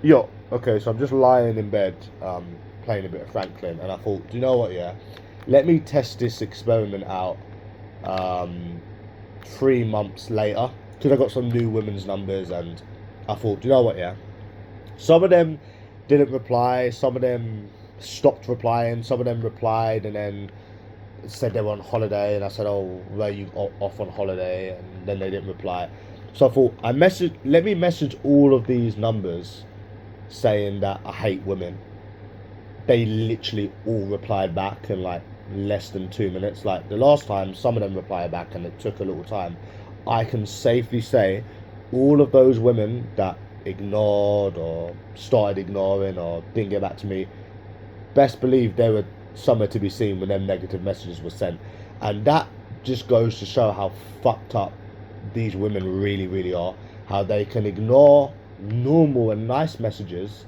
Yo, okay, so I'm just lying in bed, playing a bit of Franklin, and I thought, do you know what, yeah? Let me test this experiment out, um, 3 months later, because I got some new women's numbers, and I thought, do you know what, yeah? Some of them didn't reply, some of them stopped replying, some of them replied, and then said they were on holiday, and I said, "Oh, were you off on holiday?" And then they didn't reply. So I thought, let me message all of these numbers saying that I hate women. They literally all replied back in like less than 2 minutes. Like the last time, some of them replied back and it took a little time. I can safely say all of those women that ignored or started ignoring or didn't get back to me, best believe they were somewhere to be seen when them negative messages were sent. And that just goes to show how fucked up these women really, really are. How they can ignore normal and nice messages,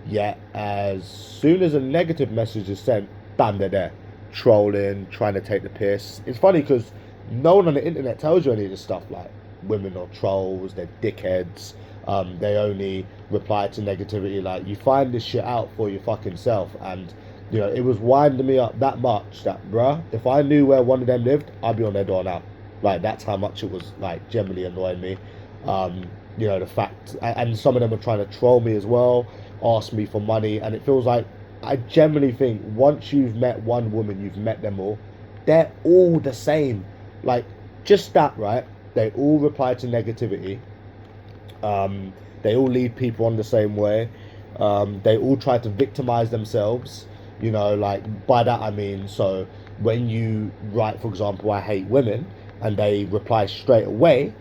yet as soon as a negative message is sent, bam, they're there. Trolling, trying to take the piss. It's funny because no one on the internet tells you any of this stuff. Like, women are trolls, they're dickheads, they only reply to negativity. Like, you find this shit out for your fucking self. And it was winding me up that much that, bruh, if I knew where one of them lived, I'd be on their door now. Like, that's how much it was, like, generally annoying me. The fact, and some of them are trying to troll me as well, ask me for money, and it feels like, I generally think once you've met one woman, you've met them all. They're all the same. Like, just that, right? They all reply to negativity. They all lead people on the same way. They all try to victimize themselves. Like, by that I mean, so when you write, for example, I hate women, and they reply straight away,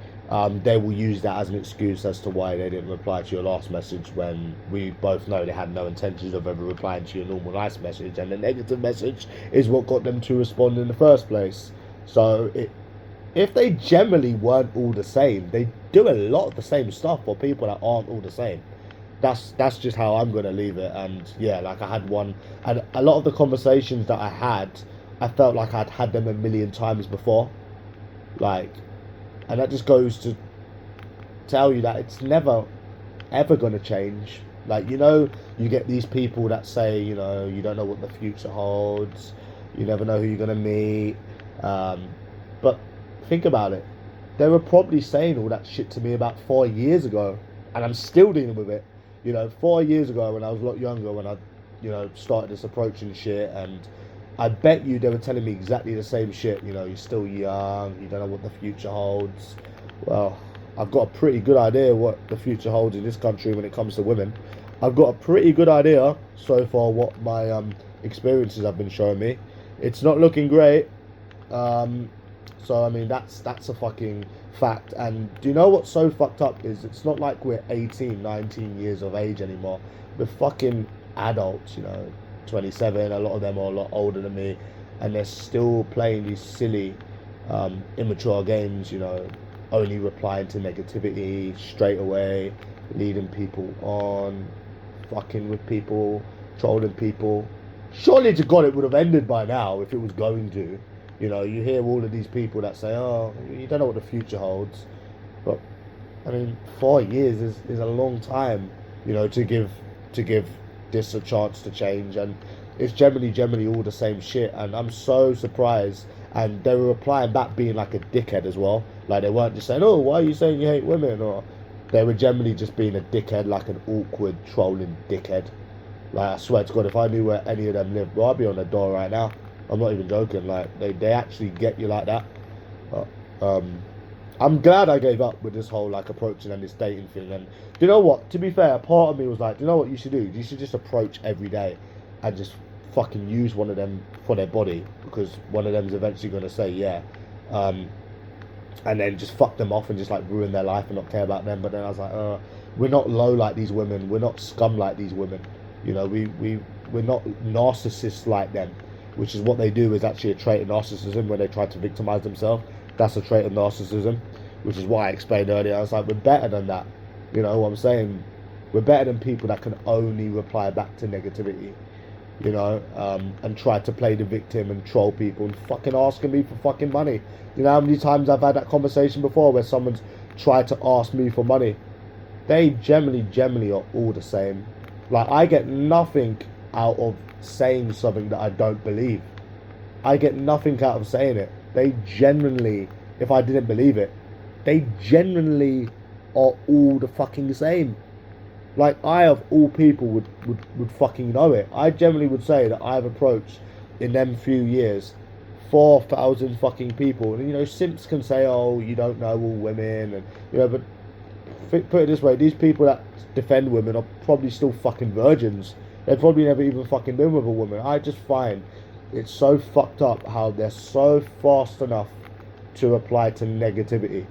they will use that as an excuse as to why they didn't reply to your last message, when we both know they had no intentions of ever replying to your normal nice message, and the negative message is what got them to respond in the first place. So if they generally weren't all the same, they do a lot of the same stuff for people that aren't all the same. That's just how I'm gonna leave it. And yeah, like I had one, and a lot of the conversations that I had, I felt like I'd had them a million times before. Like, and that just goes to tell you that it's never ever gonna change. Like, you get these people that say, you don't know what the future holds, you never know who you're gonna meet. But think about it. They were probably saying all that shit to me about 4 years ago, and I'm still dealing with it. 4 years ago when I was a lot younger, when I, started this approach and shit, and I bet you they were telling me exactly the same shit. You're still young, you don't know what the future holds. Well, I've got a pretty good idea what the future holds in this country when it comes to women. I've got a pretty good idea so far what my experiences have been showing me. It's not looking great. Um, so I mean that's a fucking fact. And do you know what's so fucked up is it's not like we're 18, 19 years of age anymore. We're fucking adults, 27. A lot of them are a lot older than me, and they're still playing these silly, immature games. Only replying to negativity straight away, leading people on, fucking with people, trolling people. Surely to God it would have ended by now if it was going to. You hear all of these people that say, "Oh, you don't know what the future holds," but I mean, 4 years is a long time, to give this a chance to change, and it's generally all the same shit. And I'm so surprised. And they were replying back being like a dickhead as well. Like, they weren't just saying, "Oh, why are you saying you hate women?" Or they were generally just being a dickhead, like an awkward trolling dickhead. Like, I swear to God, if I knew where any of them lived, well, I'd be on the door right now. I'm not even joking. Like, they actually get you like that. But, I'm glad I gave up with this whole like approaching and this dating thing. And you know what? To be fair, part of me was like, you know what you should do? You should just approach every day and just fucking use one of them for their body, because one of them is eventually going to say yeah. Um, and then just fuck them off and just like ruin their life and not care about them. But then I was like, we're not low like these women. We're not scum like these women. We're not narcissists like them, which is what they do, is actually a trait of narcissism when they try to victimize themselves. That's a trait of narcissism, which is why I explained earlier. I was like, we're better than that. You know what I'm saying? We're better than people that can only reply back to negativity, and try to play the victim and troll people and fucking asking me for fucking money. You know how many times I've had that conversation before where someone's tried to ask me for money? they generally are all the same. Like, I get nothing out of saying something that I don't believe. I get nothing out of saying it. They genuinely, if I didn't believe it, they genuinely are all the fucking same. Like, I of all people would fucking know it. I generally would say that I've approached in them few years 4,000 fucking people. And, you know, simps can say, oh, you don't know all women, and, you know, but put it this way, these people that defend women are probably still fucking virgins. They've probably never even fucking been with a woman. I just find it's so fucked up how they're so fast enough to apply to negativity.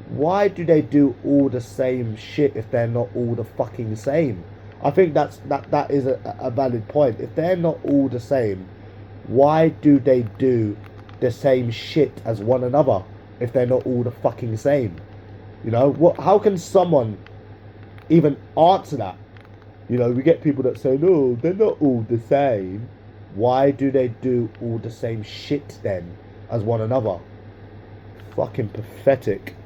Why do they do all the same shit if they're not all the fucking same? I think that is a valid point. If they're not all the same, why do they do the same shit as one another if they're not all the fucking same? You know, what? How can someone even answer that? You know, we get people that say, no, they're not all the same. Why do they do all the same shit then as one another? Fucking pathetic.